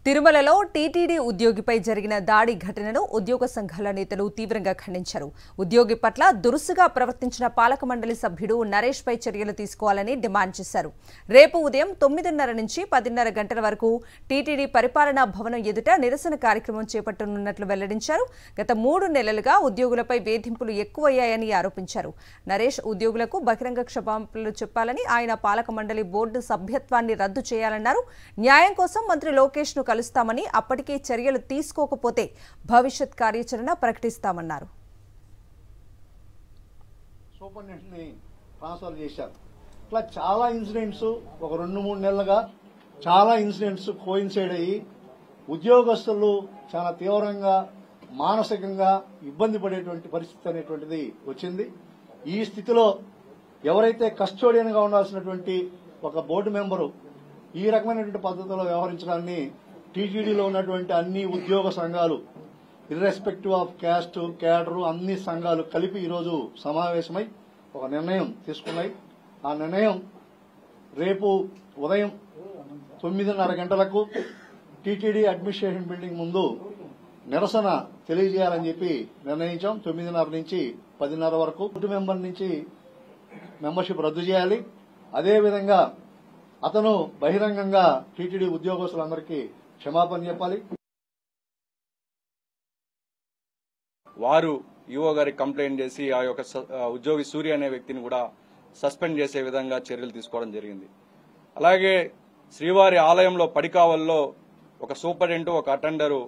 తిరుమలలో టీటీడీ ఉద్యోగిపై జరిగిన దాడి ఘటనను ఉద్యోగ సంఘాల నేతలు తీవ్రంగా ఖండించారు. ఉద్యోగి పట్ల దురుసుగా ప్రవర్తించిన పాలక మండలి సభ్యుడు నరేష్ పై చర్యలు తీసుకోవాలని డిమాండ్ చేశారు. రేపు ఉదయం 9:30 నుంచి 10:30 గంటల వరకు టీటీడీ పరిపాలనా భవనం ఎదుట నిరసన కార్యక్రమం చేపట్టనున్నట్లు వెల్లడించారు. గత 3 నెలలుగా ఉద్యోగులపై వేధింపులు ఎక్కువయ్యాయని ఆరోపించారు. నరేష్ ఉద్యోగులకు బహిరంగ క్షమాపణలు చెప్పాలని, ఆయన పాలక మండలి బోర్డు సభ్యత్వాన్ని రద్దు చేయాలన్నారు. న్యాయం కోసం మంత్రి లోకేష్ ను కలుస్తామని, అప్పటికే చర్యలు తీసుకోకపోతే భవిష్యత్ కార్యాచరణ ప్రకటిస్తామన్నారు. సూపరింటెండెంట్ని ట్రాన్స్ఫర్ చేశారు. ఇట్లా చాలా ఇన్సిడెంట్స్ ఒక 2-3 నెలలుగా చాలా ఇన్సిడెంట్స్ కోయిన్సైడ్ అయ్యి ఉద్యోగస్తులు చాలా తీవ్రంగా మానసికంగా ఇబ్బంది పడేటువంటి పరిస్థితి అనేటువంటిది వచ్చింది. ఈ స్థితిలో ఎవరైతే కస్టోడియన్ గా ఉండాల్సినటువంటి ఒక బోర్డు మెంబరు ఈ రకమైనటువంటి పద్ధతిలో వ్యవహరించడాన్ని టీటీడీలో ఉన్నటువంటి అన్ని ఉద్యోగ సంఘాలు ఇర్రెస్పెక్టివ్ ఆఫ్ క్యాస్ట్ క్యాడరు అన్ని సంఘాలు కలిపి ఈరోజు సమావేశమై ఒక నిర్ణయం తీసుకున్నాయి. ఆ నిర్ణయం రేపు ఉదయం 9:30 గంటలకు టీటీడీ అడ్మినిస్ట్రేషన్ బిల్డింగ్ ముందు నిరసన తెలియజేయాలని చెప్పి నిర్ణయించాం. 9:30 నుంచి 10:30 వరకు మెంబర్ నుంచి మెంబర్షిప్ రద్దు చేయాలి. అదేవిధంగా అతను బహిరంగంగా టీటీడీ ఉద్యోగస్తులందరికీ క్షమాపణ చెప్పాలి. వారు ఈఓ గారికి కంప్లైంట్ చేసి ఆ యొక్క ఉద్యోగి సూర్య అనే వ్యక్తిని కూడా సస్పెండ్ చేసే విధంగా చర్యలు తీసుకోవడం జరిగింది. అలాగే శ్రీవారి ఆలయంలో పడికావల్లో ఒక సూపరింటెండెంట్ ఒక అటెండరు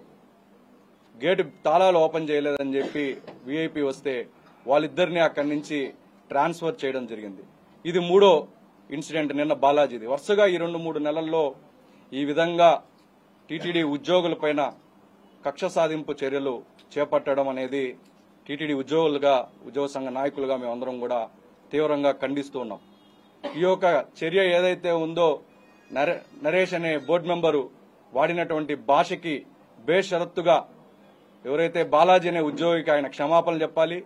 గేటు తాళాలు ఓపెన్ చేయలేదని చెప్పి వీఐపీ వస్తే వాళ్ళిద్దరిని అక్కడి నుంచి ట్రాన్స్ఫర్ చేయడం జరిగింది. ఇది 3వ ఇన్సిడెంట్ నిన్న బాలాజీది. వరుసగా ఈ 2-3 నెలల్లో ఈ విధంగా టీటీడీ ఉద్యోగులపైన కక్ష సాధింపు చర్యలు చేపట్టడం అనేది టీటీడీ ఉద్యోగ సంఘ నాయకులుగా మేమందరం కూడా తీవ్రంగా ఖండిస్తూ ఉన్నాం. ఈ యొక్క చర్య ఏదైతే ఉందో నరేష్ అనే బోర్డు మెంబరు వాడినటువంటి భాషకి బేషరత్తుగా ఎవరైతే బాలాజీ అనే ఉద్యోగికి ఆయన క్షమాపణలు చెప్పాలి.